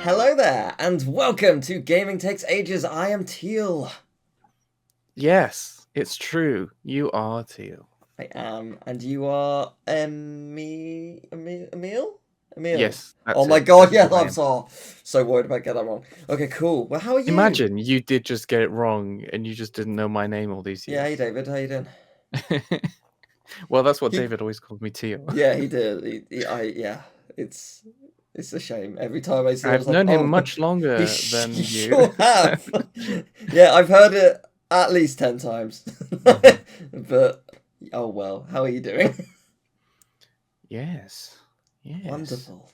Hello there, and welcome to Gaming Takes Ages. I am Teal. Yes, it's true. You are Teal. I am, and you are Emil? Emil. Yes, Oh that's my it. god, That's yeah, who I I'm am. so worried about getting that wrong. Okay, cool. Well, how are you? Imagine you did just get it wrong and you just didn't know my name all these Yeah, hey years. David, how you doing? Well, that's what He, David always called me, Teal. yeah, he did. Yeah, it's it's a shame. Every time I see it, I was I've like, known him oh, much longer he than you. sure have. Yeah, I've heard it at least 10 times. Mhm. But, oh well, how are you doing? Yes, yes. Wonderful.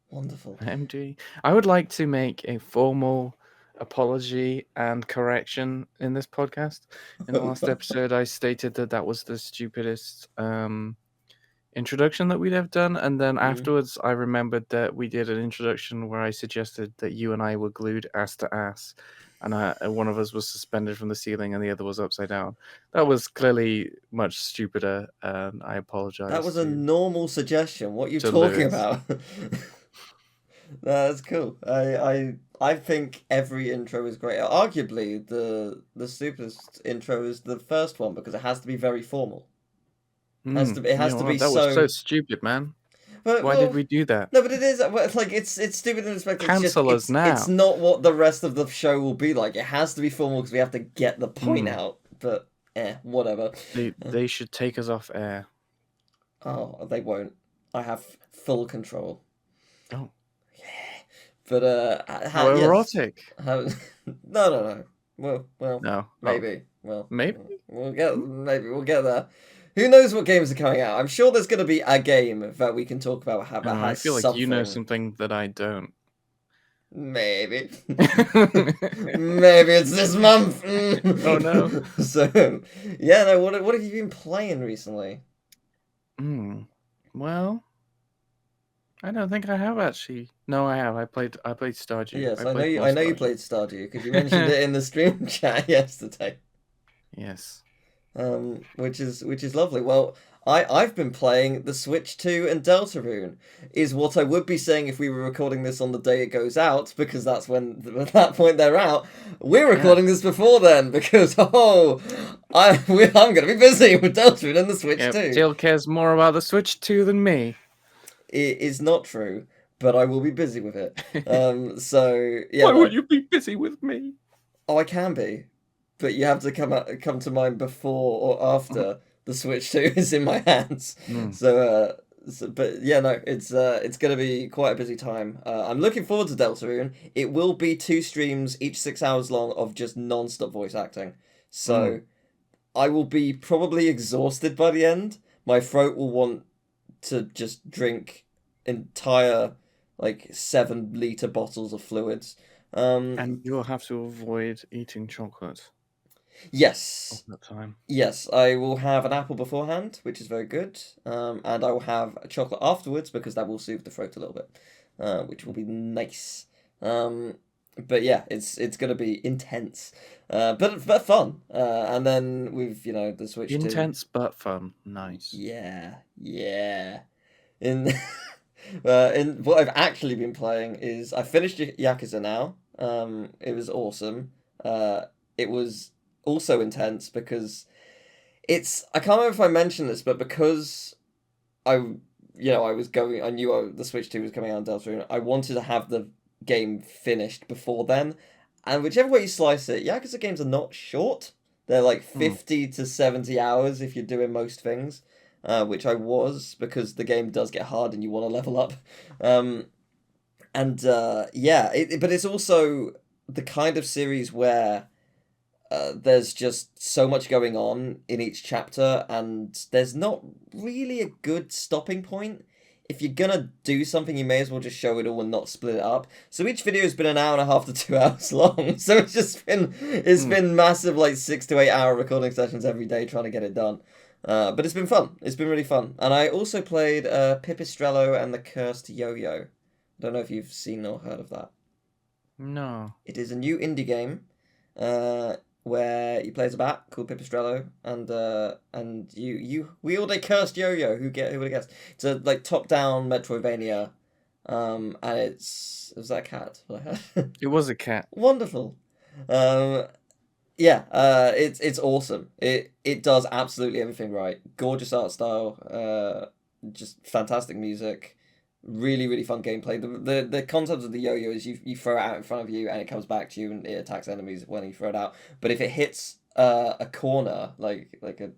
Wonderful. MD. I would like to make a formal apology and correction in this podcast. In the Oh last god. episode, I stated that that was the stupidest introduction that we'd have done, and then Mm. afterwards I remembered that we did an introduction where I suggested that you and I were glued ass to ass, and one of us was suspended from the ceiling and the other was upside down. That was clearly much stupider, and I That apologize was a normal suggestion. What are you to talking Lewis. about? That's cool. I think every intro is great. Arguably, the stupidest intro is the first one because it has to be very formal. It Yeah, has to well, be that was so so. stupid, man. But Why did well, we do that? no, but it is. Well, it's like it's stupid in respect. It's just Cancel us it's now. not what the rest of the show will be like. It has to be formal because we have to get the point Hmm. out. But whatever. They should take us off air. Oh, they won't. I have full control. Oh, But how yes. erotic. How, no. Well, No. Oh, maybe. Well, maybe. maybe we'll get there. Who knows what games are coming out? I'm sure there's going to be a game that we can talk about that Oh, I has feel like you know something. something that I don't. Maybe. Maybe it's this month. Oh no. So, yeah, no. What have you been playing recently? Well, I don't think I have actually. No, I have. I played Stardew. Yes, I played more I know you Stardew. played Stardew because you mentioned it in the stream chat yesterday. Yes. Which is lovely. Well, I've been playing the Switch 2 and Deltarune, is what I would be saying if we were recording this on the day it goes out, because that's when at that point they're out. We're Yeah. recording this before then because I'm gonna be busy with Deltarune and the Switch Yep. 2. Jill cares more about the Switch 2 than me. It is not true, but I will be busy with it. So yeah, Why would no. you be busy with me? Oh, I can be, but you have to come to mind before or after the Switch 2 is in my hands. Mm. But yeah, no, it's gonna be quite a busy time. I'm looking forward to Deltarune. It will be 2 streams, each 6 hours long, of just non-stop voice acting. Mm. So I will be probably exhausted by the end. My throat will want to just drink entire, like, 7 liter bottles of fluids. Um, And you'll have to avoid eating chocolate all yes. the time. Yes, I will have an apple beforehand, which is very good. And I will have a chocolate afterwards because that will soothe the throat a little bit, which will be nice. But yeah, it's gonna be intense, but fun. And then with the Switch 2. Intense but fun. Nice. Yeah. In in what I've actually been playing is I finished Yakuza now. It was awesome. It was also intense because I can't remember if I mentioned this, but because I knew the Switch 2 was coming out on Deltarune. I wanted to have the game finished before then, and whichever way you slice it, Yakuza games are not short. They're like Mm. 50 to 70 hours if you're doing most things, which I was because the game does get hard and you want to level up. Um, and yeah, but it's also the kind of series where there's just so much going on in each chapter, and there's not really a good stopping point. If you're gonna do something, you may as well just show it all and not split it up. So each video has been an hour and a half to 2 hours long. So it's Mm. been massive, like 6 to 8 hour recording sessions every day trying to get it done. But it's been fun. It's been really fun. And I also played Pipistrello and the Cursed Yo-Yo. I don't know if you've seen or heard of that. No. It is a new indie game, where you play as a bat called Pipistrello, and you wield a cursed yo-yo. Who would have guessed? It's a like top-down Metroidvania, And was that a cat? It was a cat. Wonderful. Um, yeah, it's awesome. It does absolutely everything right. Gorgeous art style, just fantastic music, really really fun gameplay. The concept of the yo-yo is you throw it out in front of you and it comes back to you and it attacks enemies when you throw it out. But if it hits a corner, like a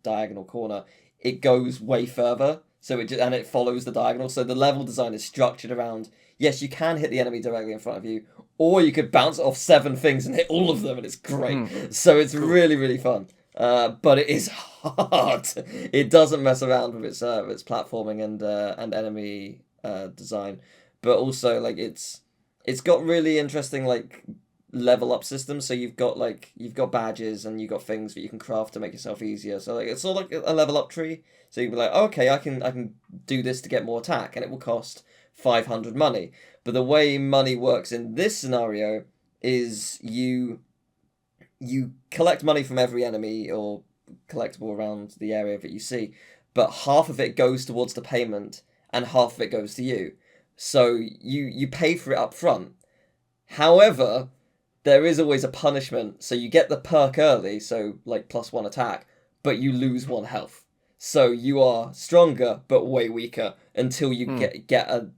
diagonal corner, it goes way further. So and it follows the diagonal. So the level design is structured around, yes, you can hit the enemy directly in front of you, or you could bounce off 7 things and hit all of them, and it's great. So it's Cool. really really fun. But it is hard. It doesn't mess around with its platforming and enemy design, but also like it's got really interesting like level up systems. So you've got badges and you've got things that you can craft to make yourself easier. So like it's sort of like a level up tree. So you can be like, okay, I can do this to get more attack, and it will cost 500 money. But the way money works in this scenario is you collect money from every enemy or collectible around the area that you see, but half of it goes towards the payment and half of it goes to you. So you pay for it up front. However, there is always a punishment. So you get the perk early, so like +1 attack, but you lose 1 health. So you are stronger but way weaker until you get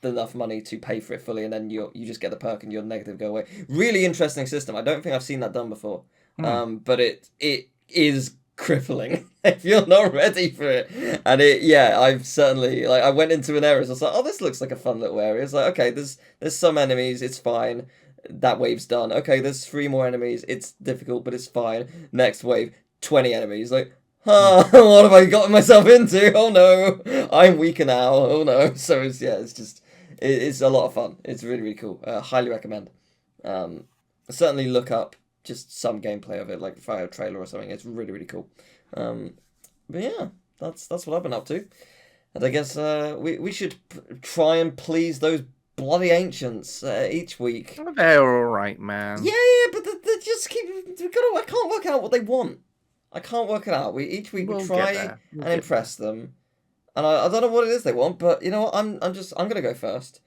enough money to pay for it fully, and then you just get the perk and your negative go away. Really interesting system. I don't think I've seen that done before. But it is crippling if you're not ready for it. And I've certainly I went into an area, so I was like, oh, this looks like a fun little area. It's like, okay, there's some enemies, it's fine. That wave's done. Okay, there's 3 more enemies. It's difficult, but it's fine. Next wave, 20 enemies. Like, what have I gotten myself into? Oh no, I'm weaker now. Oh no. So it's a lot of fun. It's really really cool. Highly recommend. Certainly look up just some gameplay of it, like a trailer or something. It's really really cool. But yeah, that's what I've been up to. And I guess we should try and please those bloody ancients each week. They're all right, man. Yeah, but they just keep. I can't work out what they want. I can't work it out. Each week we try and impress them, and I don't know what it is they want. But you know what? I'm gonna go first.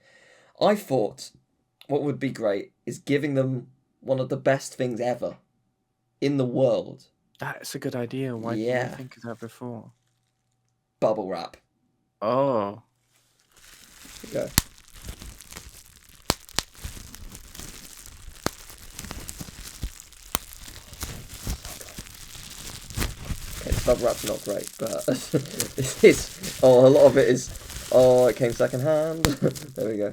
I thought what would be great is giving them one of the best things ever in the world. That's a good idea. Why didn't I think of that before? Bubble wrap. Oh. Here you go. Bubble wrap's not great, but it's a lot of it is. Oh, it came second hand. There we go.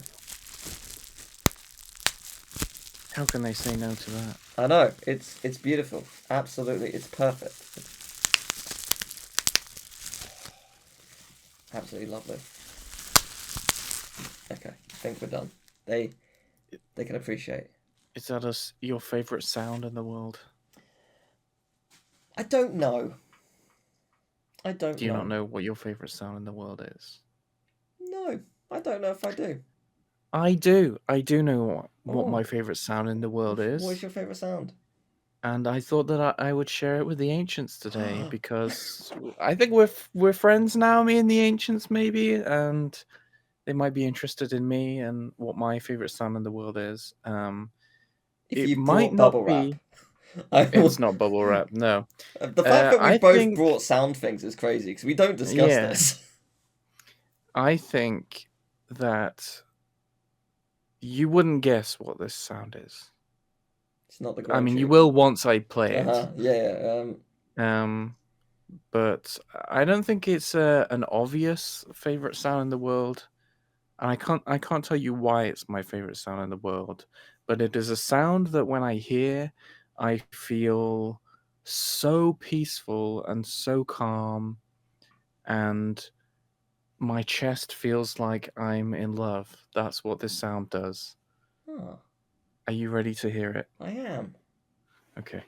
How can they say no to that? I know, it's beautiful. Absolutely, it's perfect. Absolutely lovely. Okay, I think we're done. They can appreciate. Is that your favourite sound in the world? I don't know. Do you not know what your favourite sound in the world is? No, I don't know if I do. I do. I do know what my favourite sound in the world is. What is your favourite sound? And I thought that I would share it with the ancients today because I think we're friends now, me and the ancients maybe, and they might be interested in me and what my favourite sound in the world is. If you brought bubble wrap. It's not bubble wrap, no. The fact that we both brought sound things is crazy because we don't discuss this. I think that you wouldn't guess what this sound is. It's not the. I mean, you will once I play it. Yeah. But I don't think it's an obvious favorite sound in the world, and I can't tell you why it's my favorite sound in the world. But it is a sound that when I hear, I feel so peaceful and so calm, and my chest feels like I'm in love. That's what this sound does. Oh. Are you ready to hear it? I am. Okay.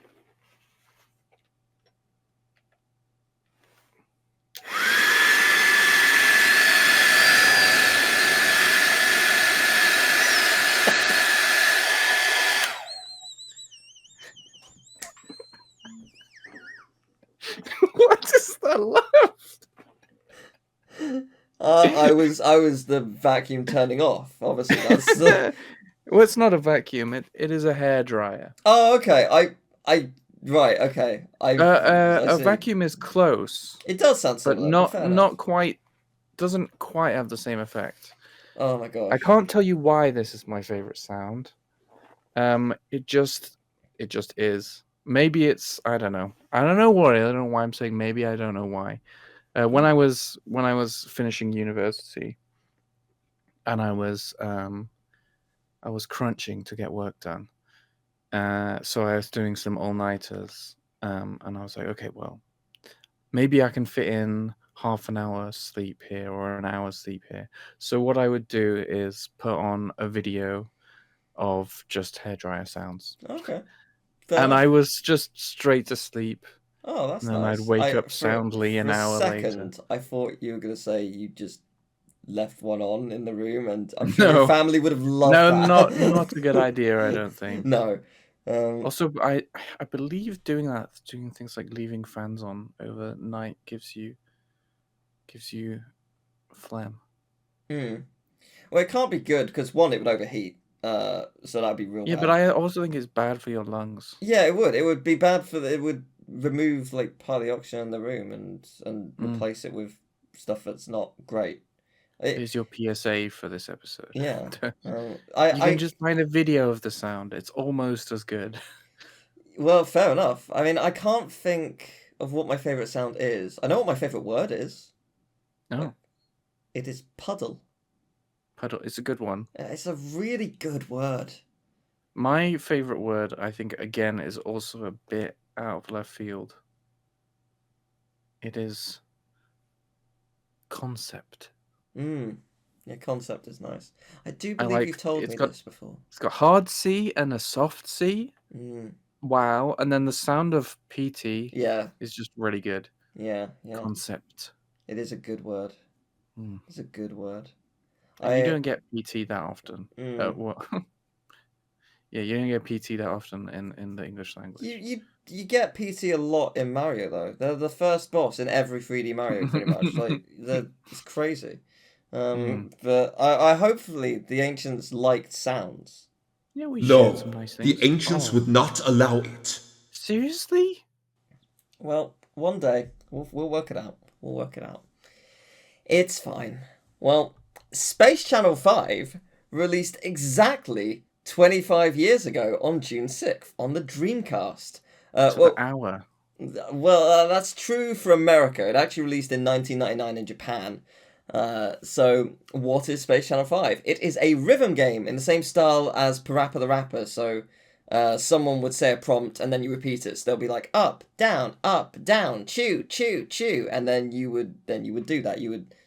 What is that laugh? I was the vacuum turning off. Obviously, that's. Well, it's not a vacuum. It is a hairdryer. Oh, okay. Right. Okay. I A see. vacuum is close, It does sound but similar, but fair enough. not quite. Doesn't quite have the same effect. Oh my I gosh. can't tell you why this is my favorite sound. It just is. Maybe it's I don't know. I don't know why. I don't know why I'm saying maybe. I don't know why. When I was finishing university, and I was crunching to get work done. So I was doing some all-nighters, and I was like, okay, well, maybe I can fit in half an hour sleep here or an hour sleep here. So what I would do is put on a video of just hairdryer sounds, Okay. Fair and I enough. was just straight to sleep, Oh, and that's then I'd nice. wake I up soundly for an a hour later. second I thought you were gonna say you just left one on in the room, and I'm sure your No, family would have loved no, that. not a good idea, I don't think. No. Also, I believe doing things like leaving fans on overnight gives you phlegm. Hmm. Well, it can't be good because one, it would overheat. So that'd be real Yeah, but bad. I also think it's bad for your lungs. Yeah, it would. It would be bad for it would remove like part of the oxygen in the room and Mm. replace it with stuff that's not great. It, Here's your PSA for this episode. yeah. You can I just find a video of the sound. It's almost as good. well, fair enough. I mean, I can't think of what my favorite sound is. I know what my favorite word is. Oh, It is puddle. puddle. It's a good one. It's a really good word. My favorite word, I think, again, is also a bit out of left field. It is concept. Yeah, concept is nice. I do I believe you've like told me this before. it's got hard C and a soft C. Mm, Wow, and then the sound of PT yeah, is just really good. yeah. Concept. It is a good word. Mm. It's a good word. And you I don't get PT that often. mm, What? Yeah, you don't get PT that often in the English language. you get PT a lot in Mario though. They're the first boss in every 3D Mario pretty much. It's crazy. But I hopefully the ancients liked sounds. Yeah, we shared some No, nice the things. ancients would not allow it. Seriously? Well, one day we'll work it out. We'll work it out. It's fine. Well, Space Channel 5 released exactly 25 years ago on June 6th on the Dreamcast. To the hour. That's true for America. It actually released in 1999 in Japan. So, what is Space Channel 5? It is a rhythm game in the same style as Parappa the Rapper. So, someone would say a prompt and then you repeat it. So they'll be like up, down, chew, chew, chew, and then you would do that.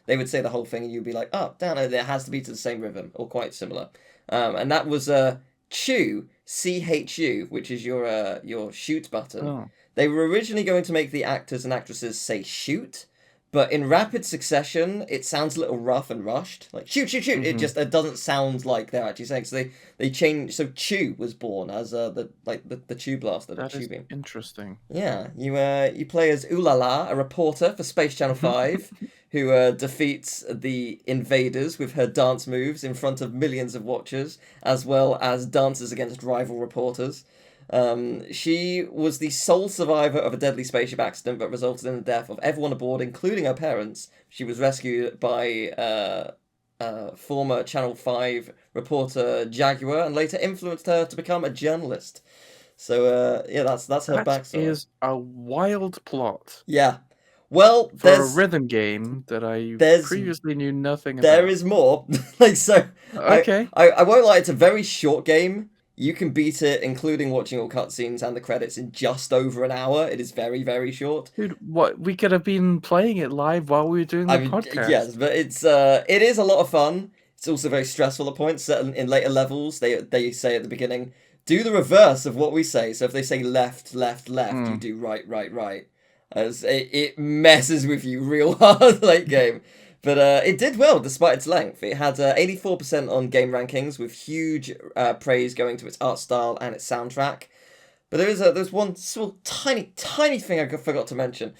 They would say the whole thing and you'd be like up, down, and it has to be to the same rhythm or quite similar. And that was chew, CHU, which is your shoot button. Oh. They were originally going to make the actors and actresses say shoot, but in rapid succession, it sounds a little rough and rushed. Like shoot, shoot, shoot. It doesn't sound like they're actually saying. So they changed. So chew was born as the chew blaster, the That chew is beam. interesting. Yeah, you play as Ulala, a reporter for Space Channel 5, who defeats the invaders with her dance moves in front of millions of watchers, as well as dances against rival reporters. She was the sole survivor of a deadly spaceship accident that resulted in the death of everyone aboard, including her parents. She was rescued by former Channel 5 reporter Jaguar and later influenced her to become a journalist. So, yeah, that's her That backstory. is a wild plot. Yeah. Well, For a rhythm game that I previously knew nothing about. There is more. Okay. I won't lie, it's a very short game. You can beat it, including watching all cutscenes and the credits, in just over an hour. It is very, very short. Dude, what? We could have been playing it live while we were doing the podcast. Yes, but it is a lot of fun. It's also very stressful at points. In later levels, they say at the beginning, do the reverse of what we say. So if they say left, left, left, you do right, right, right. As it messes with you real hard late game. But it did well despite its length. It had 84% on game rankings, with huge praise going to its art style and its soundtrack. But there's one small tiny thing I forgot to mention.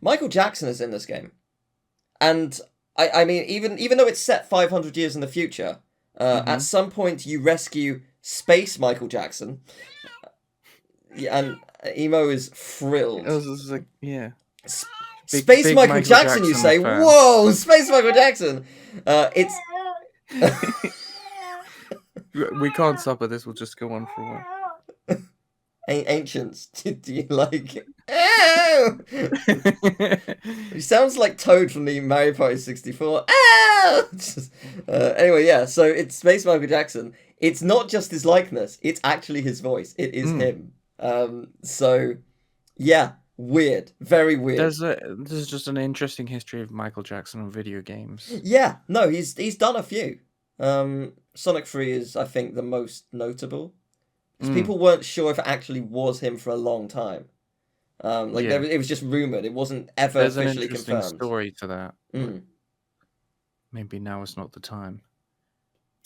Michael Jackson is in this game, and I mean, even though it's set 500 years in the future, at some point you rescue Space Michael Jackson, yeah, and Emo is thrilled. It was just like, yeah. Space big Michael Michael Jackson, you Jackson say? fan. Whoa, Space Michael Jackson! It's We can't stop at this. We'll just go on for a while. Ancients. Do you like it? Oh! He sounds like Toad from the Mario Party 64. Oh! Anyway, yeah, so it's Space Michael Jackson. It's not just his likeness, it's actually his voice. It is him. So, yeah, weird. Very weird. There's just an interesting history of Michael Jackson on video games. Yeah, no, he's done a few. Sonic 3 is, I think, the most notable. Because people weren't sure if it actually was him for a long time. It was just rumored. It wasn't ever There's officially an interesting confirmed. story to that. Mm. Maybe now is not the time.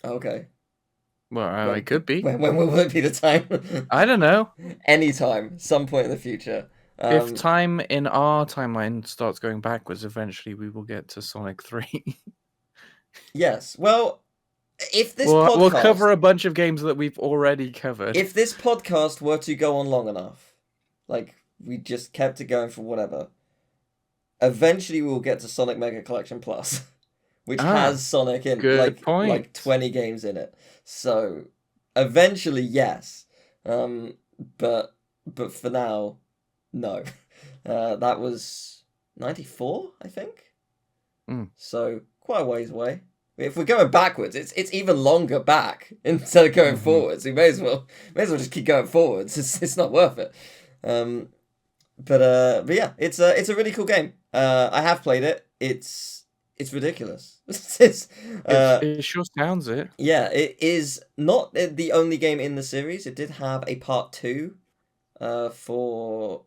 Okay. Well, it could be. When will it be the time? I don't know. Anytime, some point in the future. If time in our timeline starts going backwards, eventually we will get to Sonic 3. Yes. Well, if this we'll cover a bunch of games that we've already covered. If this podcast were to go on long enough, like we just kept it going for whatever, eventually we'll get to Sonic Mega Collection Plus, which has Sonic in like 20 games in it. So eventually, yes. But for now, no. That was 94, I think. So quite a ways away. If we're going backwards, it's even longer back instead of going forwards. We may as well just keep going forwards. It's not worth it. But yeah, it's a really cool game. I have played it. It's ridiculous. It sure sounds it. Yeah, it is not the only game in the series. It did have a part 2 for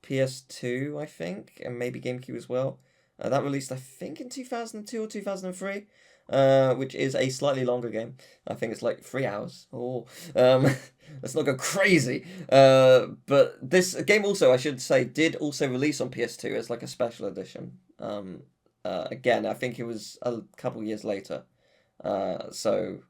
PS2, I think, and maybe GameCube as well. That released, I think, in 2002 or 2003, which is a slightly longer game. I think it's like 3 hours. Oh, let's not go crazy. But this game also, I should say, did also release on PS2 as like a special edition. Again, I think it was a couple years later. So,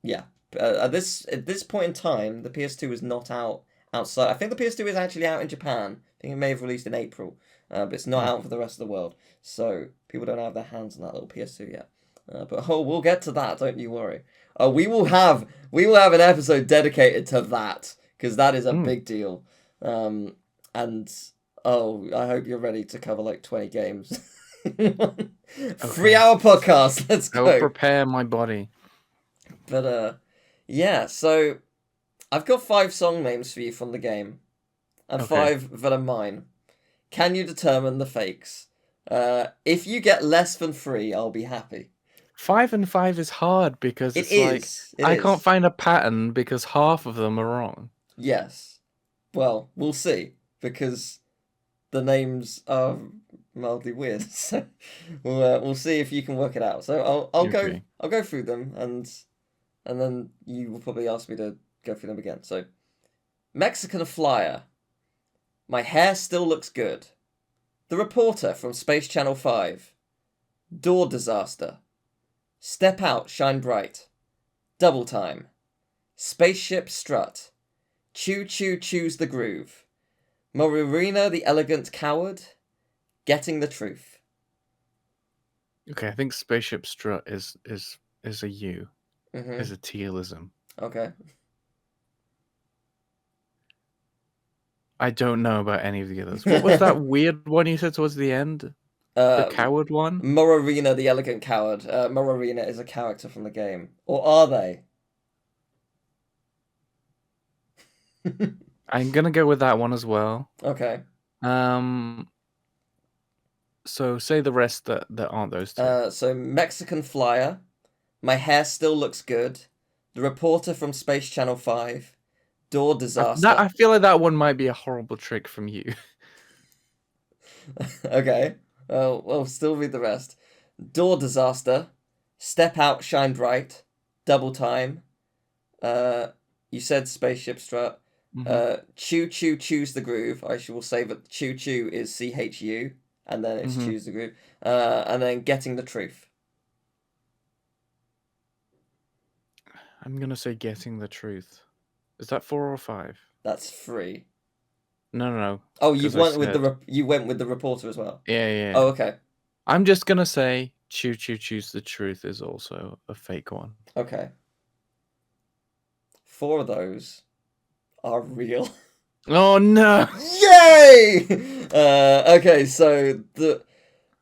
yeah. At this point in time, the PS2 was not out outside. I think the PS2 is actually out in Japan. I think it may have released in April. But it's not out for the rest of the world. So people don't have their hands on that little PS2 yet. But we'll get to that, don't you worry. We will have an episode dedicated to that, because that is a big deal. And I hope you're ready to cover like 20 games. 3-hour podcast. Let's go. I'll prepare my body. But yeah, so I've got 5 song names for you from the game, and 5 that are mine. Can you determine the fakes? If you get less than 3, I'll be happy. 5 and 5 is hard because I can't find a pattern because half of them are wrong. Yes. Well, we'll see, because the names are mildly weird. So we'll see if you can work it out. So I'll go through them, and then you will probably ask me to go through them again. So, Mexican Flyer. My hair still looks good. The Reporter from Space Channel 5. Door Disaster. Step Out, Shine Bright. Double Time. Spaceship Strut. Choo Choo Choose the Groove. Morarina the Elegant Coward. Getting the Truth. Okay, I think Spaceship Strut is a U. Is a tealism. Okay. I don't know about any of the others. What was that weird one you said towards the end? The coward one? Morarina the Elegant Coward. Morarina is a character from the game. Or are they? I'm gonna go with that one as well. Okay. So say the rest that aren't those two. So Mexican Flyer. My hair still looks good. The Reporter from Space Channel 5. Door Disaster. I feel like that one might be a horrible trick from you. Okay. Well, still read the rest. Door Disaster. Step Out, Shine Bright. Double Time. You said Spaceship Strut. Choo Choo Choose the Groove. I will say that Choo Choo is CHU. and then it's Mhm. choose the group, and then getting the truth. I'm gonna say getting the truth. Is that 4 or 5? That's 3. No. Oh, you 'Cause I went with said you went with the reporter as well. yeah. Oh, okay. I'm just gonna say choose the truth is also a fake one. Okay. 4 of those are real. Oh no! Yay! Okay, so the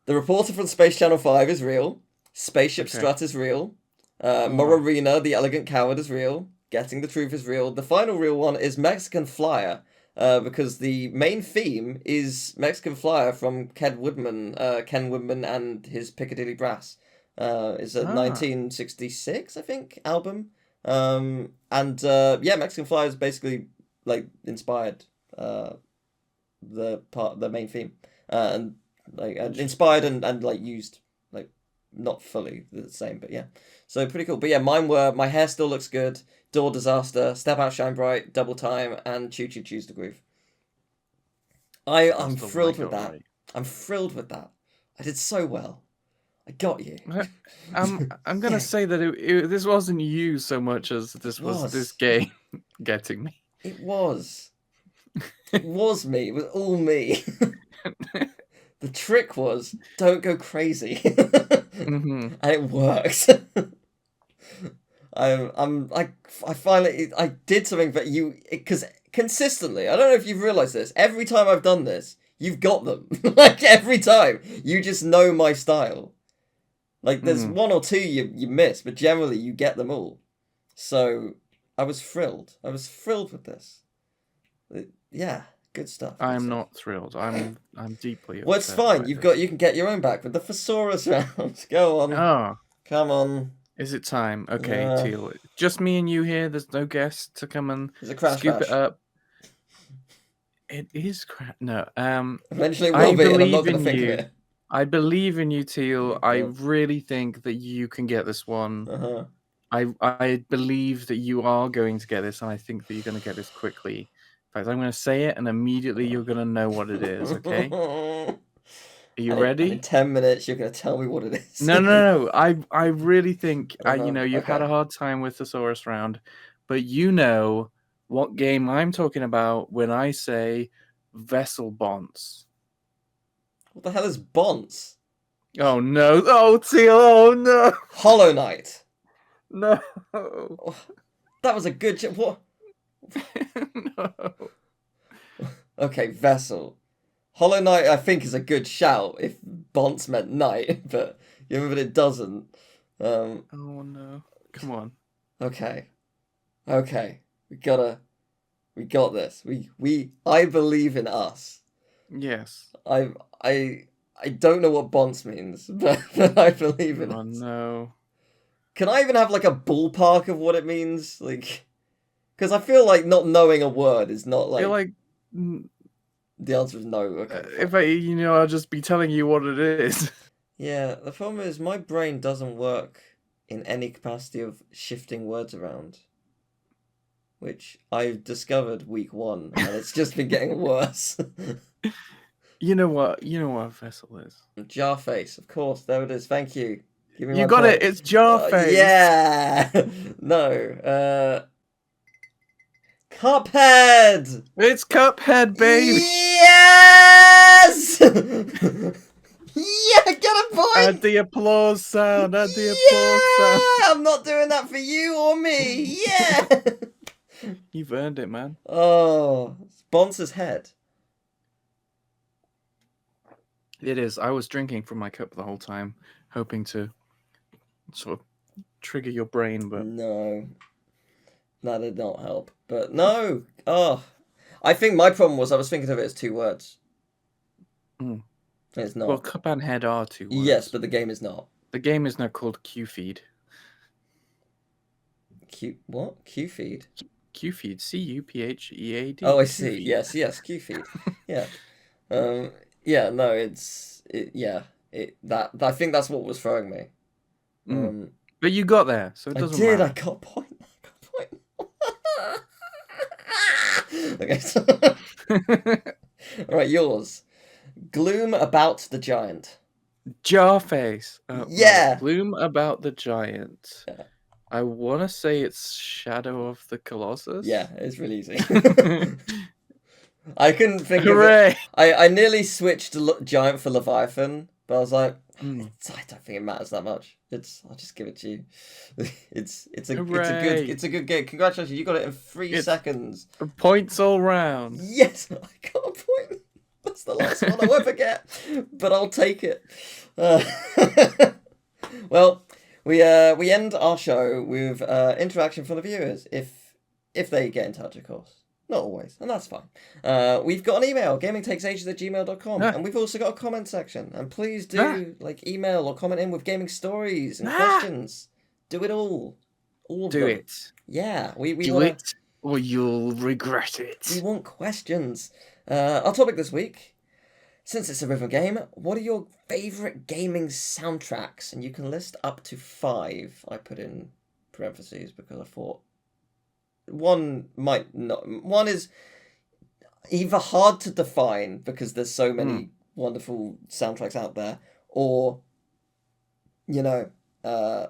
reporter from Space Channel 5 is real. Spaceship Okay. Strut is real. Oh. Morarina, the Elegant Coward, is real. Getting the Truth is real. The final real one is Mexican Flyer, because the main theme is Mexican Flyer from Ken Woodman and his Piccadilly Brass. It's a 1966, I think, album. Yeah, Mexican Flyer is basically like inspired the main theme, and like inspired and like used, like not fully the same, but yeah, so pretty cool. But yeah, mine were My Hair Still Looks Good, Door Disaster, Step Out Shine Bright, Double Time, and Choo Choo Choose the Groove. I'm the one I thrilled with got that. right. I'm thrilled with that. I did so well. I got you. I'm gonna Yes. say that this wasn't you so much as this was this game getting me. It was. It was me. It was all me. The trick was don't go crazy. Mhm. And it works. I finally I did something that because consistently, I don't know if you've realized this, every time I've done this, you've got them. Like every time. You just know my style. Like there's one or two you miss, but generally you get them all. So I was thrilled. I was thrilled with this. Yeah, good stuff. Good I'm stuff. not thrilled. I'm deeply upset. Well, it's fine. by You this. can get your own back with the thesaurus round. Go on. Oh, Come on. is it time? Okay, Yeah. Teal. Just me and you here. There's no guest to come and There's a crash scoop bash. it up. It is crap. No. Eventually it I will be, and I'm not believe going to in think of you. it. I believe in you, Teal. Oh, I God. really think that you can get this one. Uh-huh. I believe that you are going to get this, and I think that you're going to get this quickly. In fact, I'm going to say it, and immediately you're going to know what it is. Okay? Are you ready? In 10 minutes, you're going to tell me what it is. No. I really think you've had okay. a hard time with Thesaurus Round, but you know what game I'm talking about when I say Vessel Bonds. What the hell is Bonds? Oh no! Oh Teal! Oh no! Hollow Knight. No. Oh, that was a good. What? No. Okay, Vessel. Hollow Knight, I think, is a good shout if Bonds meant knight, but it doesn't. Oh no! Come on. Okay. We got this. I believe in us. Yes. I don't know what Bonds means, but I believe in Oh us. no. Can I even have like a ballpark of what it means? Like, because I feel like not knowing a word is not I feel like like the answer is no. Okay. if I'll just be telling you what it is. Yeah, the problem is my brain doesn't work in any capacity of shifting words around, which I've discovered week 1, and it's just been getting worse. You know what a vessel is. Jar face, of course. There it is. Thank you. Give me You my got point. it. It's jar face. Yeah. No. Cuphead. It's Cuphead, baby. Yes. Yeah, get a point. Add the applause sound. Add the applause sound. I'm not doing that for you or me. Yeah. You've earned it, man. Oh, Sponsor's head. It is. I was drinking from my cup the whole time, hoping to sort of trigger your brain, but No, that did not help. But no. Oh, I think my problem was I was thinking of it as 2 words. It's not. Well, cup and head are 2 words. Yes, but the game is not. The game is now called Q-Feed. What? Q-Feed? Q-Feed. C-U-P-H-E-A-D. Oh, I see. Yes, Q-Feed. Yeah. Yeah, no, I think that's what was throwing me. But you got there, so it doesn't matter. I got a point. Okay. So... All right, yours. Gloom about the giant. Jarface. No, Yeah. Gloom about the giant. Yeah. I want to say it's Shadow of the Colossus. Yeah, it's really easy. I couldn't think of it. Hooray! I nearly switched to Giant for Leviathan, but I was like, I don't think it matters that much. I'll just give it to you. It's a Hooray! good game. Congratulations, you got it in 3 seconds. Points all round. Yes, I got a point. That's the last one I'll ever get, but I'll take it. Well, we end our show with interaction from the viewers if they get in touch, of course. Not always, and that's fine. We've got an email, gamingtakesages@gmail.com, and we've also got a comment section. And please do email or comment in with gaming stories and questions. Do it all. All of Do them. it. Yeah, we do wanna, it, or you'll regret it. We want questions. Our topic this week, since it's a rhythm game, what are your favourite gaming soundtracks? And you can list up to 5. I put in parentheses because I thought one might not. One is either hard to define because there's so many wonderful soundtracks out there, or I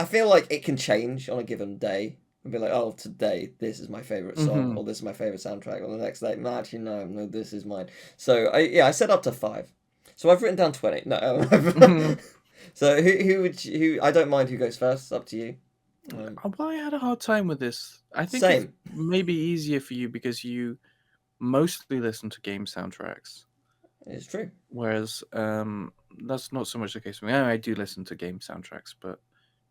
feel like it can change on a given day and be like, oh, today this is my favorite song, or this is my favorite soundtrack, or the next day, no, actually no, this is mine. So I set up to 5. So I've written down 20. No. So who I don't mind who goes first. It's up to you. Well, I had a hard time with this. I think Same. it's maybe easier for you because you mostly listen to game soundtracks. It's true. Whereas that's not so much the case for me. I do listen to game soundtracks, but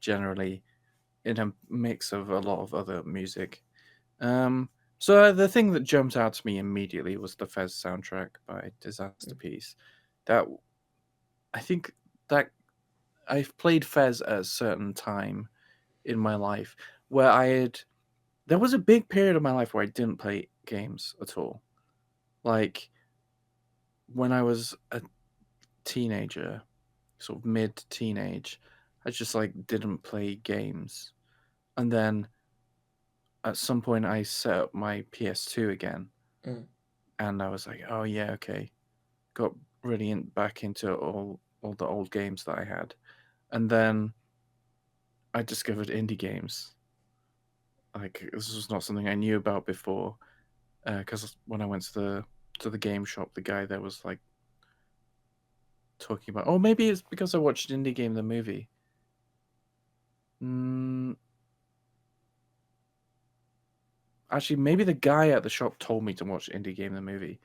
generally in a mix of a lot of other music. So the thing that jumped out to me immediately was the Fez soundtrack by Disaster Piece. That I think that I've played Fez at a certain time in my life where there was a big period of my life where I didn't play games at all. Like when I was a teenager, sort of mid-teenage, I just didn't play games. And then at some point I set up my PS2 again. And I was like, oh yeah, okay. Got really back into all the old games that I had. And then I discovered indie games. This was not something I knew about before. Because when I went to the game shop, the guy there was talking about, oh, maybe it's because I watched Indie Game the movie. Actually, maybe the guy at the shop told me to watch Indie Game the movie,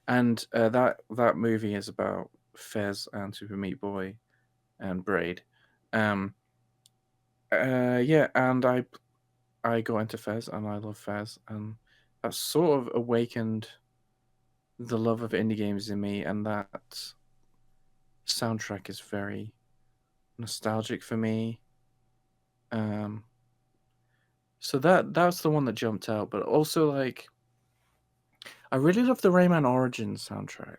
and that movie is about Fez and Super Meat Boy and Braid. Yeah, and I got into Fez and I love Fez, and that sort of awakened the love of indie games in me, and that soundtrack is very nostalgic for me. So that's the one that jumped out, but also I really love the Rayman Origins soundtrack.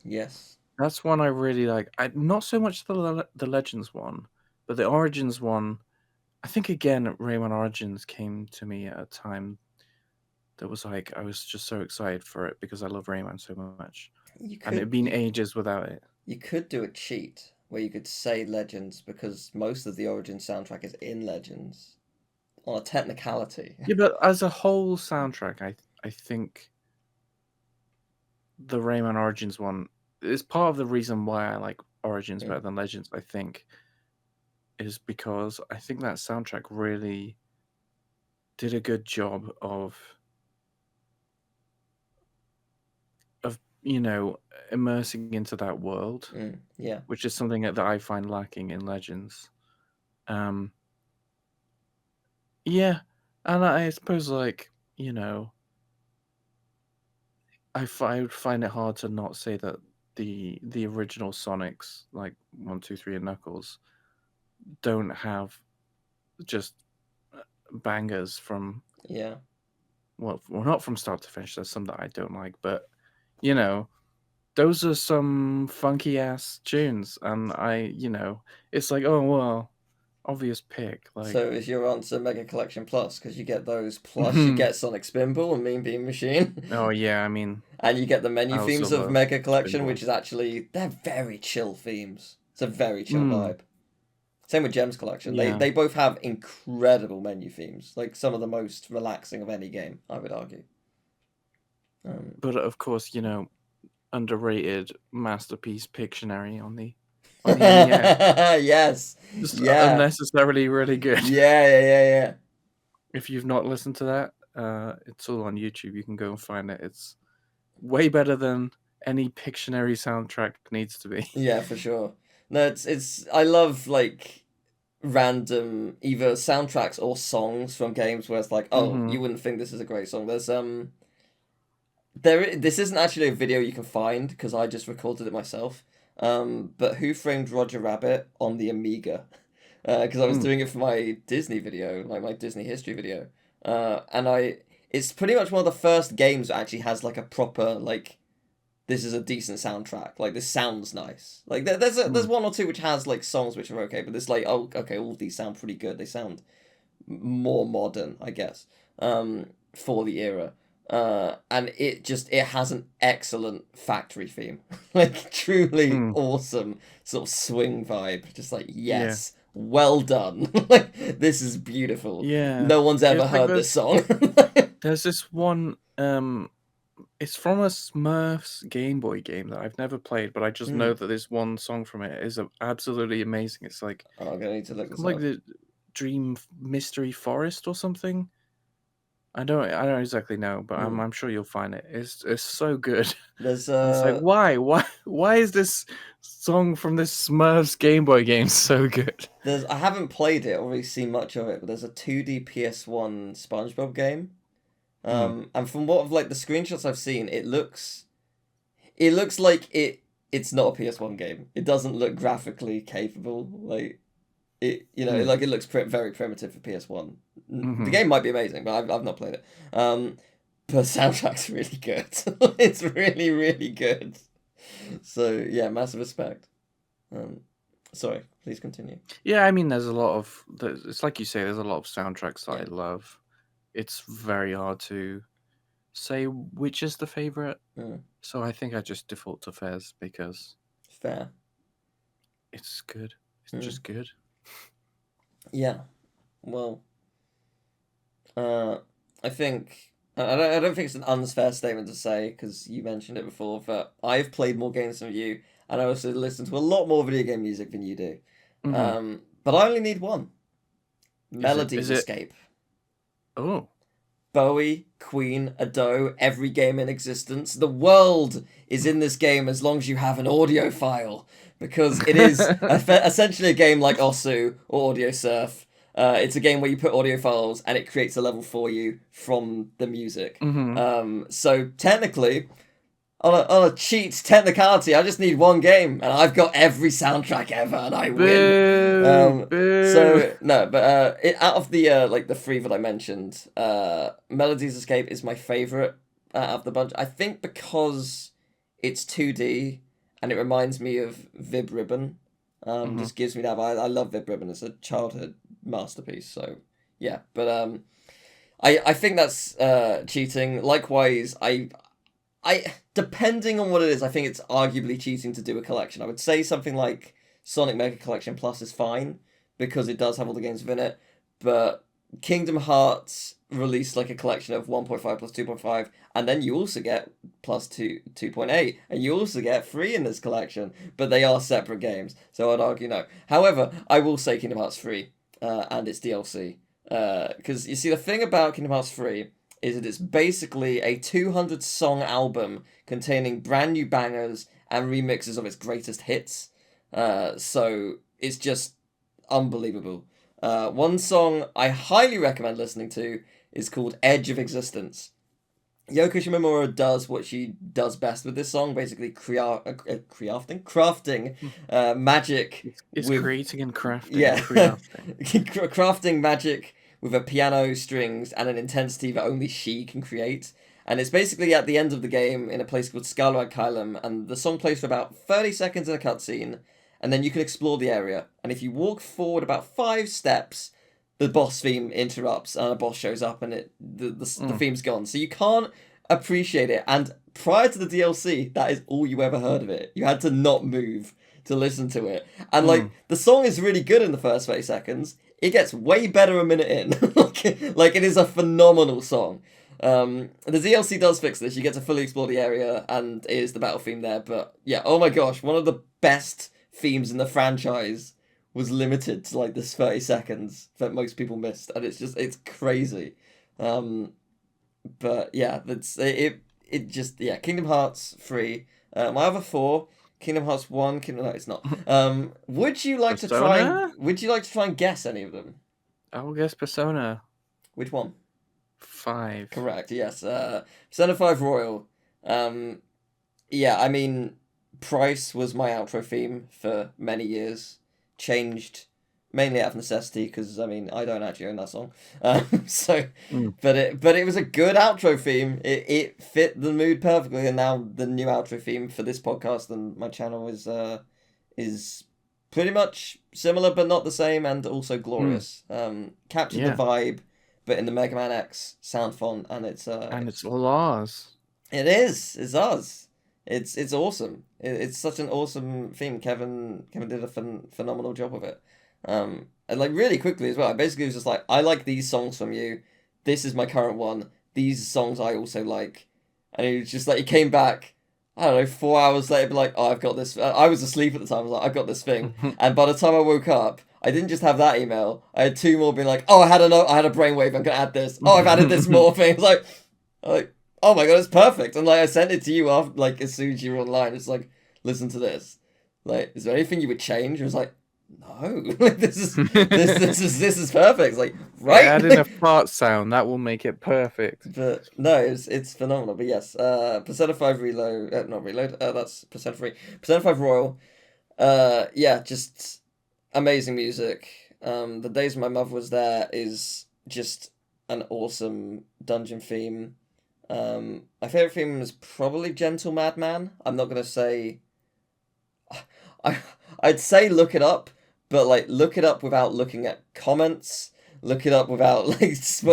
Yes. That's one I really like. Not so much the Legends one, but the Origins one. I think again Rayman Origins came to me at a time that was I was just so excited for it because I love Rayman so much. And it'd been ages without it. You could do a cheat where you could say Legends because most of the Origins soundtrack is in Legends. On a technicality. Yeah, but as a whole soundtrack, I think the Rayman Origins one is part of the reason why I like Origins better than Legends, I think, is because I think that soundtrack really did a good job of immersing into that world. Yeah. Which is something that I find lacking in Legends. Yeah, and I suppose I would find it hard to not say that the original Sonics, like 1, 2, 3, and Knuckles, don't have just bangers from well, not from start to finish. There's some that I don't like, but those are some funky ass tunes, and it's like, oh well, obvious pick. Like, So is your answer Mega Collection Plus? Because you get those, plus you get Sonic Spinball and Mean Bean Machine. oh yeah, I mean, And you get the menu I also themes of love Mega Collection, Spinball. which is actually, they're very chill themes. It's a very chill Mm. vibe. Same with Gems Collection. Yeah. They both have incredible menu themes. Like some of the most relaxing of any game, I would argue. But of course, underrated masterpiece Pictionary on the NES. Yes. Just Yeah. unnecessarily really good. Yeah. If you've not listened to that, it's all on YouTube. You can go and find it. It's way better than any Pictionary soundtrack needs to be. Yeah, for sure. No, it's I love like random either soundtracks or songs from games where it's like, oh, you wouldn't think this is a great song. There's this isn't actually a video you can find because I just recorded it myself. But Who Framed Roger Rabbit on the Amiga, because I was doing it for my Disney video, like my Disney history video, and it's pretty much one of the first games that actually has like a proper like, this is a decent soundtrack. Like this sounds nice. Like there's one or two which has like songs which are okay, but it's like, oh okay, all of these sound pretty good. They sound more modern, I guess, for the era. And it has an excellent factory theme, like truly awesome sort of swing vibe. Just like, yes, well done. Like this is beautiful. Yeah, No one's ever heard this song. There's this one. It's from a Smurfs Game Boy game that I've never played, but I just know that this one song from it is absolutely amazing. It's like, oh, I'm gonna need to look this like up. the Dream Mystery Forest or something. I don't exactly know, but I'm sure you'll find it. It's so good. There's It's like, why is this song from this Smurfs Game Boy game so good? I haven't played it or really seen much of it, but there's a 2D PS1 SpongeBob game. And from what of like the screenshots I've seen, it looks like it's not a PS1 game. It doesn't look graphically capable. Like it, like it looks very primitive for PS1. The game might be amazing, but I've not played it. But soundtrack's really good. It's really, really good. So yeah, massive respect. Sorry, please continue. Yeah, I mean, there's a lot of. It's like you say, there's a lot of soundtracks that I love. It's very hard to say which is the favorite. So I think I just default to Fez because fair. It's good. It's just good. Yeah. Well, I think I don't think it's an unfair statement to say because you mentioned it before, but I've played more games than you, and I also listen to a lot more video game music than you do. But I only need one. Melodies Escape. Oh. Bowie, Queen, Ado, every game in existence. The world is in this game as long as you have an audio file, because it is essentially a game like Osu or Audio Surf. It's a game where you put audio files and it creates a level for you from the music. So technically, on a cheat technicality, I just need one game, and I've got every soundtrack ever, and I win. So no, but out of the like the three that I mentioned, Melodies Escape is my favorite out of the bunch. I think because it's 2D and it reminds me of Vib Ribbon. Just gives me that vibe. I love Vib Ribbon. It's a childhood masterpiece. So yeah, but I think that's cheating. Likewise, I depending on what it is, I think it's arguably cheating to do a collection. I would say something like Sonic Mega Collection Plus is fine because it does have all the games within it, but Kingdom Hearts released like a collection of 1.5 plus 2.5, and then you also get plus 2.8, and you also get 3 in this collection, but they are separate games, so I'd argue no. However, I will say Kingdom Hearts 3 and its DLC, because you see the thing about Kingdom Hearts 3 is that it's basically a 200 song album containing brand new bangers and remixes of its greatest hits. So it's just unbelievable. One song I highly recommend listening to is called Edge of Existence. Yoko Shimomura does what she does best with this song, basically crafting magic. It's creating and crafting. Yeah, crafting. Crafting magic with a piano, strings, and an intensity that only she can create. And it's basically at the end of the game in a place called Skalrag Kylum, and the song plays for about 30 seconds in a cutscene, and then you can explore the area. And if you walk forward about 5 steps, the boss theme interrupts, and a boss shows up, and the theme's gone. So you can't appreciate it. And prior to the DLC, that is all you ever heard of it. You had to not move to listen to it. And like the song is really good in the first 30 seconds. It gets way better a minute in. Like it is a phenomenal song. The DLC does fix this. You get to fully explore the area, and it is the battle theme there. But yeah, oh my gosh, one of the best themes in the franchise was limited to like this 30 seconds that most people missed, and it's crazy. But yeah, it just Kingdom Hearts 3. My other 4, Kingdom Hearts 1, no, it's not. Would you like to try and guess any of them? I will guess Persona Which one? 5. Correct, yes. Persona 5 Royal. Yeah, I mean, Price was my outro theme for many years. Changed mainly out of necessity, because I mean I don't actually own that song. But it was a good outro theme. It fit the mood perfectly, and now the new outro theme for this podcast and my channel is pretty much similar but not the same, and also glorious. Captured the vibe, but in the Mega Man X sound font, and it's all ours. It is. It's ours. It's awesome. It's such an awesome theme. Kevin did a phenomenal job of it. And like really quickly as well. I basically was just like, I like these songs from you. This is my current one. These songs I also like. And he was just like, he came back, I don't know, 4 hours later, be like, oh, I've got this. I was asleep at the time. I was like, I've got this thing. And by the time I woke up, I didn't just have that email. I had 2 more being like, oh, I had a brainwave. I'm gonna add this. Oh, I've added this more thing. It's like, oh my god, it's perfect. And like I sent it to you after, like as soon as you were online. It's like, listen to this. Like, is there anything you would change? It was like, no. Like this is perfect. It's like, right. Add in a fart sound. That will make it perfect. But no, it's phenomenal. But yes, Persona 5 Reload, not Reload. That's Persona 3. Persona 5 Royal. Yeah, just amazing music. The Days My Mother Was There is just an awesome dungeon theme. My favorite theme is probably Gentle Madman. I'm not gonna say. I'd say look it up, but like look it up without looking at comments. Look it up without like it's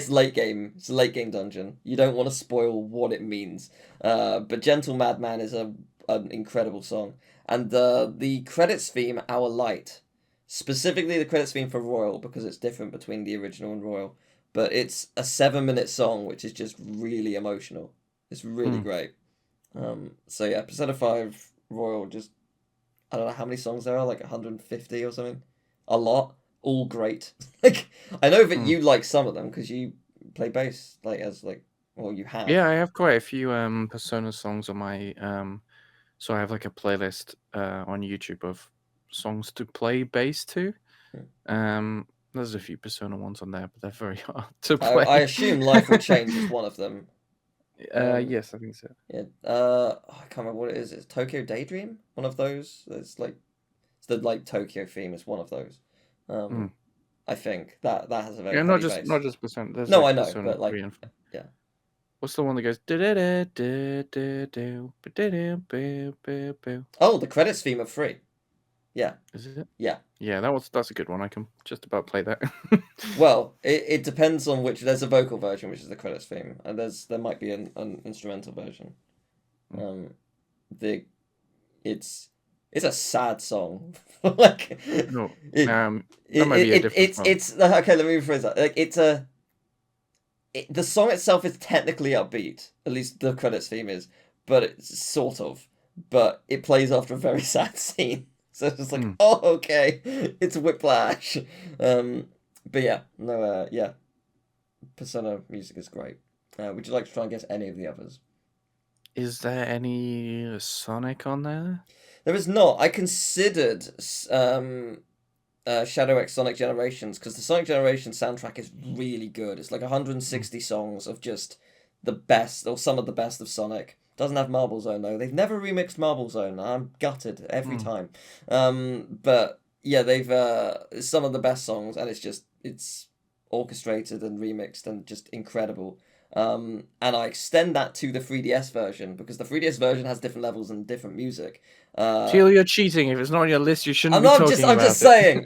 late game. It's a late game dungeon. You don't want to spoil what it means. But Gentle Madman is an incredible song, and the credits theme, Our Light, specifically the credits theme for Royal, because it's different between the original and Royal. But it's a 7-minute song, which is just really emotional. It's really great. So yeah, Persona 5 Royal, just, I don't know how many songs there are, like 150 or something. A lot. All great. Like, I know that you like some of them, because you play bass, like, you have. Yeah, I have quite a few Persona songs on my, so I have like a playlist on YouTube of songs to play bass to. There's a few Persona ones on there, but they're very hard to play. I assume Life Will Change is one of them. Yes, I think so. Yeah. I can't remember what it is. It's Tokyo Daydream? One of those? It's the like Tokyo theme is one of those. I think that has a very not just Persona. There's no, like I know, Persona but like 3 and 4. yeah. What's the one that goes? Oh, the credits theme of 3. Yeah. Is it? Yeah. Yeah, that's a good one. I can just about play that. Well, it depends on which. There's a vocal version, which is the credits theme, and there might be an instrumental version. It's a sad song. Like No, that might be a different song. It's okay. Let me rephrase that. Like the song itself is technically upbeat. At least the credits theme is, but it's sort of. But it plays after a very sad scene. So it's just like, oh, okay, it's whiplash. But yeah, no, yeah, Persona music is great. Would you like to try and guess any of the others? Is there any Sonic on there? There is not. I considered Shadow X Sonic Generations, because the Sonic Generations soundtrack is really good. It's like 160 songs of just the best, or some of the best of Sonic. Doesn't have Marble Zone though. They've never remixed Marble Zone. I'm gutted every time. But yeah, they've some of the best songs, and it's orchestrated and remixed and just incredible. And I extend that to the 3DS version because the 3DS version has different levels and different music. Teal, you're cheating. If it's not on your list, you shouldn't I'm be not talking just. about I'm just it. saying.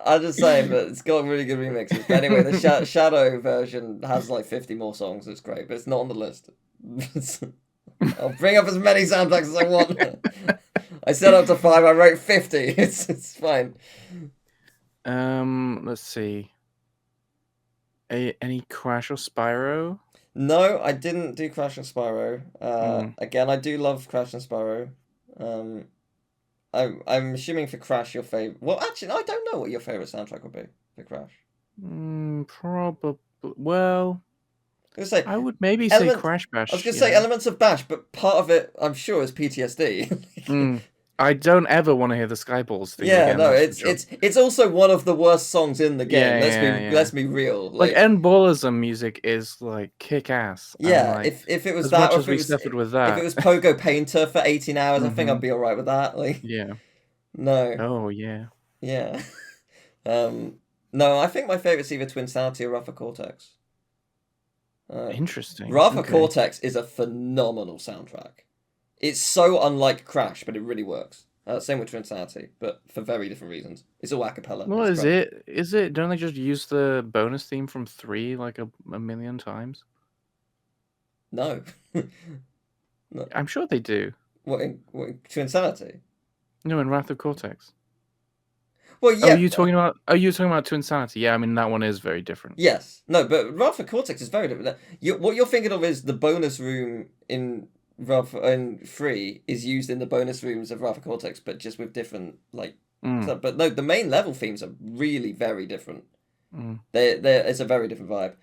I'm just saying that it's got really good remixes. But anyway, the Shadow version has like 50 more songs. It's great, but it's not on the list. I'll bring up as many soundtracks as I want. I set up to 5. I wrote 50. It's fine. Let's see. Any Crash or Spyro? No, I didn't do Crash and Spyro. Again, I do love Crash and Spyro. I'm assuming for Crash your favorite. Well, actually, I don't know what your favorite soundtrack would be for Crash. Probably. Well, I was gonna say I would maybe say element. Crash Bash. I was gonna say elements of Bash, but part of it, I'm sure, is PTSD. I don't ever want to hear the Skyballs thing Yeah, again. no, that's for sure. it's also one of the worst songs in the game. Yeah, Let's be real. Like Endballism music is like kick ass. Yeah, like, if it was as that, much or as we suffered with if it that, was Pogo Painter for 18 hours, I think I'd be alright with that. Like, yeah. no, Oh yeah. yeah, no, I think my favorite's either Twinsanity or Rougher Cortex. Interesting. Rougher Cortex is a phenomenal soundtrack. It's so unlike Crash, but it really works. Same with Twinsanity, but for very different reasons. It's all a cappella. Well, it's great. is it? Don't they just use the bonus theme from 3 like a million times? No. No. I'm sure they do. What in Twinsanity? No, in Wrath of Cortex. Well, yeah. Are you talking about Twinsanity? Yeah, I mean that one is very different. Yes. No, but Wrath of Cortex is very different. What you're thinking of is the bonus room in Wrath and 3 is used in the bonus rooms of Wrath of Cortex, but just with different stuff. But no, the main level themes are really very different. It's a very different vibe.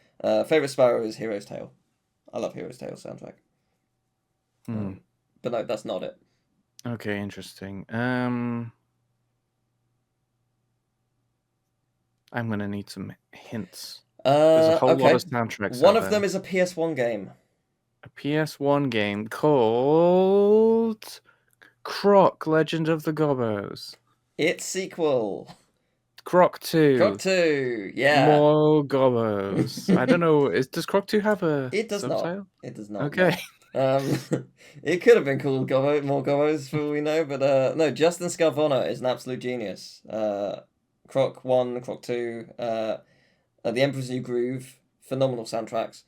Favorite Spyro is Hero's Tale. I love Hero's Tale soundtrack. But no, that's not it. Okay, interesting. I'm gonna need some hints. There's a whole lot of soundtracks. One of them is a PS1 game. A PS1 game called Croc: Legend of the Gobbos. Its sequel. Croc 2. Croc 2, yeah. More Gobbos. I don't know. Does Croc 2 have a subtitle? Not. It does not. Okay. No. It could have been called More Gobbos for all we know, but no, Justin Scarvona is an absolute genius. Croc 1, Croc 2, The Emperor's New Groove, phenomenal soundtracks.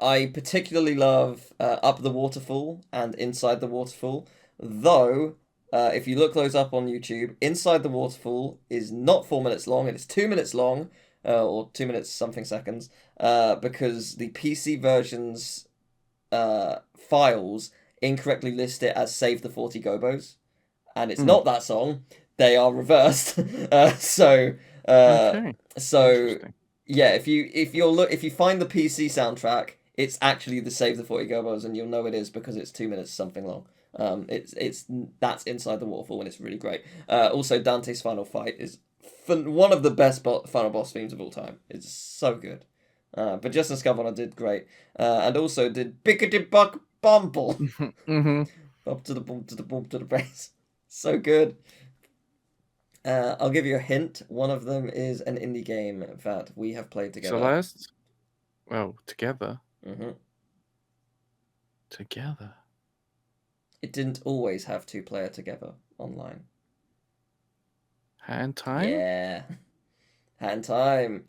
I particularly love Up the Waterfall and Inside the Waterfall, though if you look those up on YouTube, Inside the Waterfall is not 4 minutes long, it is 2 minutes long, or 2 minutes something seconds, because the PC version's files incorrectly list it as Save the 40 Gobos, and it's not that song. They are reversed. So yeah, if you find the PC soundtrack, it's actually the Save the 40 Gobos, and you'll know it is because it's 2 minutes something long. That's Inside the Waterfall, and it's really great. Also, Dante's Final Fight is one of the best final boss themes of all time. It's so good. But Justin Scarvona did great, and also did Bickety Buck Bumble. Up to the bump to the bump to the brace. So good. I'll give you a hint. One of them is an indie game that we have played together. Celeste? Oh, together. Together. It didn't always have 2-player together online. Hat in Time? Yeah. Hat in Time.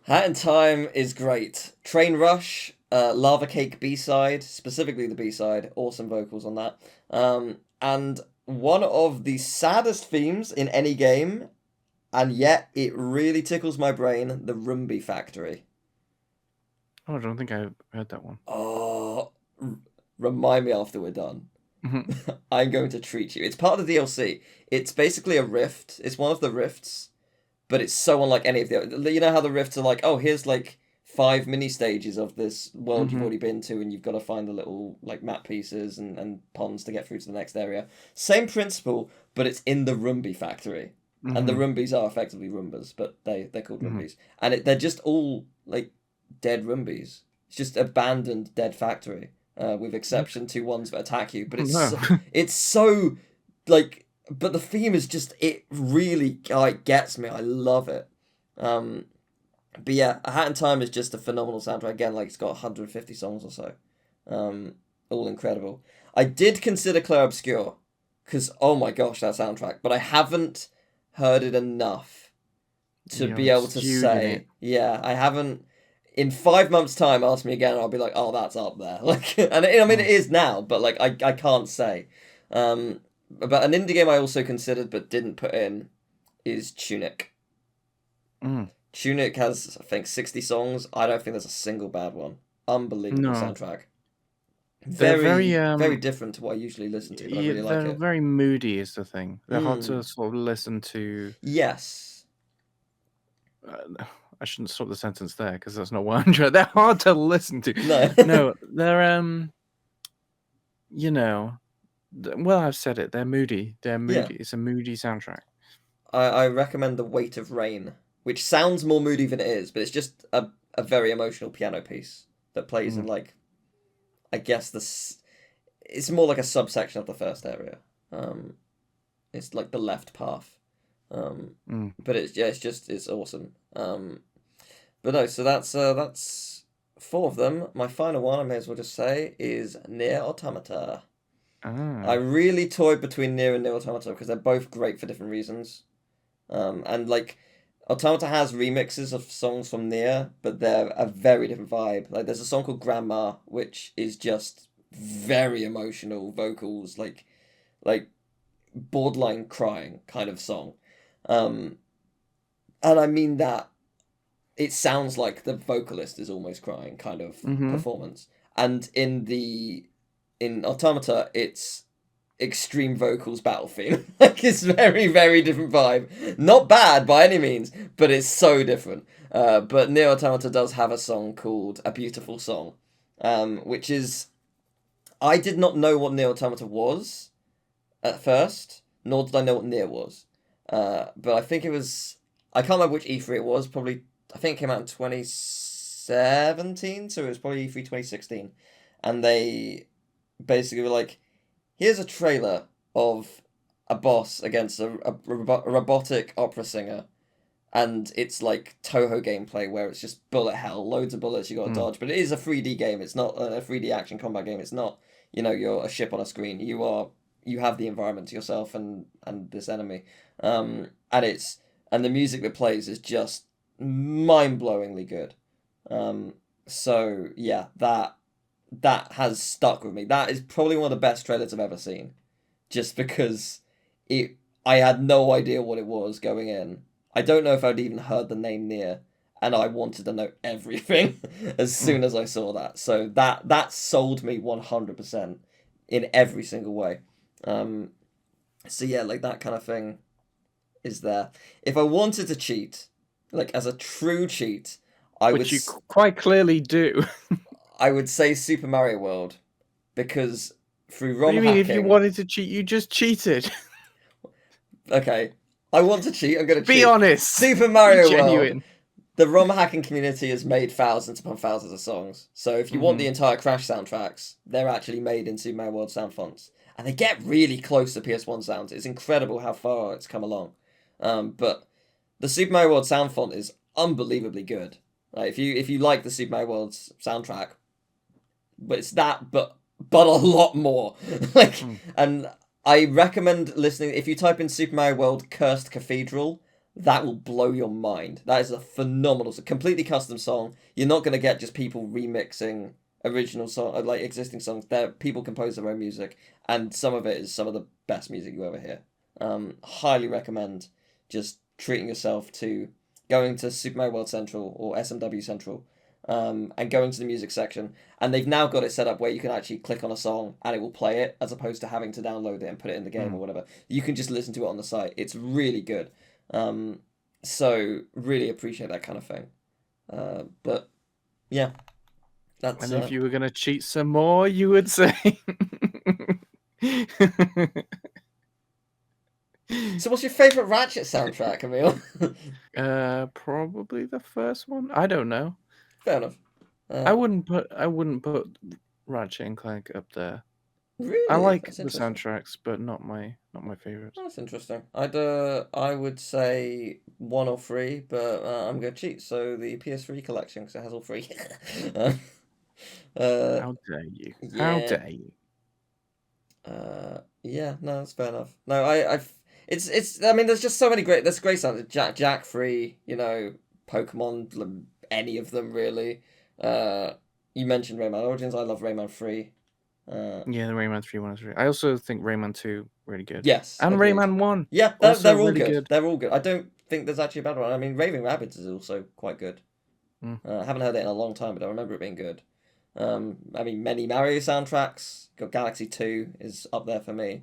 Hat in Time is great. Train Rush, Lava Cake B-side, specifically the B-side. Awesome vocals on that. And one of the saddest themes in any game, and yet it really tickles my brain, the Rumby Factory. Oh, I don't think I've heard that one. Oh, remind me after we're done. I'm going to treat you. It's part of the DLC. It's basically a rift. It's one of the rifts, but it's so unlike any of the... You know how the rifts are like, oh, here's like 5 mini stages of this world you've already been to, and you've got to find the little like map pieces and ponds to get through to the next area. Same principle, but it's in the Rumby Factory. And the Rumbies are effectively Roombas, but they're called Rumbies. And they're just all like dead Rumbies. It's just abandoned dead factory. With exception to ones that attack you, but it's so like. But the theme is just, it really gets me. I love it. But yeah, A Hat in Time is just a phenomenal soundtrack. Again, like it's got 150 songs or so. All incredible. I did consider Clair Obscur, because oh my gosh, that soundtrack. But I haven't heard it enough to You're be able to stewed in say, it. yeah, I haven't. In 5 months' time, ask me again, and I'll be like, oh, that's up there. Like, and I mean, it is now, but like, I can't say. But an indie game I also considered but didn't put in is Tunic. Mm. Tunic has, I think, 60 songs. I don't think there's a single bad one. Unbelievable No. soundtrack. They're very Very different to what I usually listen to, but I really like they're it. very moody is the thing. They're hard to Mm. sort of listen to. Yes. I shouldn't stop the sentence there because that's not what I'm trying. They're hard to listen to. No. No, they're you know, well, I've said it. They're moody. They're Yeah. moody. It's a moody soundtrack. I recommend The Weight of Rain, which sounds more moody than it is, but it's just a very emotional piano piece that plays in like, I guess it's more like a subsection of the first area. It's like the left path. But it's awesome. But no, so that's 4 of them. My final one, I may as well just say, is Nier Automata. I really toyed between Nier and Nier Automata because they're both great for different reasons. And like Automata has remixes of songs from Nier, but they're a very different vibe. Like there's a song called Grandma, which is just very emotional vocals, like borderline crying kind of song. And I mean that it sounds like the vocalist is almost crying kind of performance. And in Automata, it's extreme vocals battle theme. Like it's very, very different vibe. Not bad by any means, but it's so different. But Nier Automata does have a song called A Beautiful Song, which is... I did not know what Nier Automata was at first, nor did I know what Nier was. But I think it was... I can't remember which E3 it was, probably... I think it came out in 2017, so it was probably E3 2016. And they basically were like, here's a trailer of a boss against a robotic opera singer, and it's like Toho gameplay where it's just bullet hell, loads of bullets you got to dodge. But it is a 3D game. It's not a 3D action combat game. It's not, you're a ship on a screen. You have the environment to yourself and this enemy, and the music that plays is just mind-blowingly good. So yeah, that has stuck with me. That is probably one of the best trailers I've ever seen, just because I had no idea what it was going in. I don't know if I'd even heard the name Nier, and I wanted to know everything as soon as I saw that. So that sold me 100% in every single way. So yeah, like that kind of thing is there. If I wanted to cheat, like as a true cheat, Which you quite clearly do. I would say Super Mario World, because through ROM What do you mean? If you hacking... wanted to cheat, you just cheated. Okay, I want to cheat. I'm going to cheat. Be honest. Super Mario Be genuine. World. The ROM hacking community has made thousands upon thousands of songs. So if you want the entire Crash soundtracks, they're actually made in Super Mario World sound fonts, and they get really close to PS1 sounds. It's incredible how far it's come along. But the Super Mario World sound font is unbelievably good. Like if you like the Super Mario World soundtrack, but it's that, but a lot more. And I recommend listening. If you type in Super Mario World Cursed Cathedral, that will blow your mind. That is a phenomenal, completely custom song. You're not going to get just people remixing original song, like existing songs. There, people compose their own music, and some of it is some of the best music you ever hear. Highly recommend just treating yourself to going to Super Mario World Central or SMW Central, and going to the music section. And they've now got it set up where you can actually click on a song and it will play it, as opposed to having to download it and put it in the game or whatever. You can just listen to it on the site. It's really good. So really appreciate that kind of thing. But yeah, that's... And if you were going to cheat some more, you would say... So what's your favourite Ratchet soundtrack, Emil? Probably the first one. I don't know. Fair enough. I wouldn't put Ratchet and Clank up there. Really? I like That's the interesting. soundtracks, but not my favorites. That's interesting. I would say one or free, but I'm gonna cheat. So the PS3 collection because it has all three. Um, How dare you? How yeah. dare you? Yeah, no, that's fair enough. No, it's. I mean, there's just so many there's great sounds. Jack Free, Pokemon, any of them really. You mentioned Rayman Origins. I love Rayman 3. Yeah, the Rayman 3 one is really. I also think Rayman 2 really good. Yes, And agreed. Rayman 1. Yeah, Also they're all really good. good. They're all good. I don't think there's actually a bad one. I mean, Raving Rabbids is also quite good. I haven't heard it in a long time, but I remember it being good. I mean, many Mario soundtracks. Got Galaxy 2 is up there for me.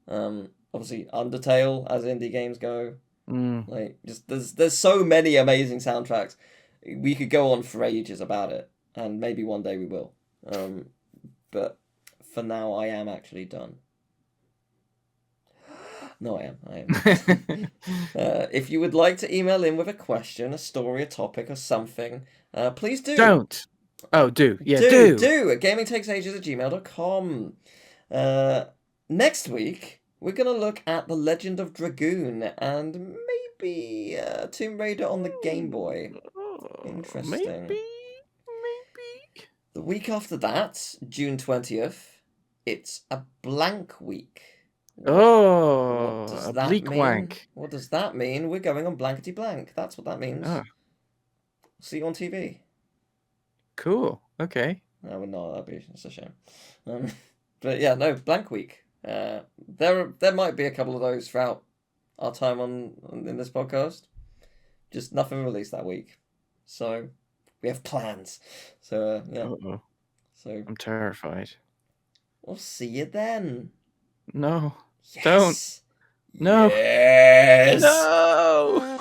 Obviously Undertale as indie games go. Like just there's so many amazing soundtracks. We could go on for ages about it, and maybe one day we will. But for now, I am actually done. No, I am. If you would like to email in with a question, a story, a topic, or something, please do. Don't. Oh, do. Yeah, do at gamingtakesages@gmail.com. Next week, we're going to look at The Legend of Dragoon and maybe Tomb Raider on the Game Boy. Interesting. Maybe. The week after that, June 20th, it's a blank week. What does a that bleak mean? wank. What does that mean? We're going on blankety blank. That's what that means. See you on TV. Cool. Okay. No, we're not. That's a shame. But yeah, no, blank week. There might be a couple of those throughout our time in this podcast. Just nothing released that week, so we have plans. So yeah. Uh-oh. So I'm terrified. We'll see you then. No. Yes. Don't. No. Yes. No.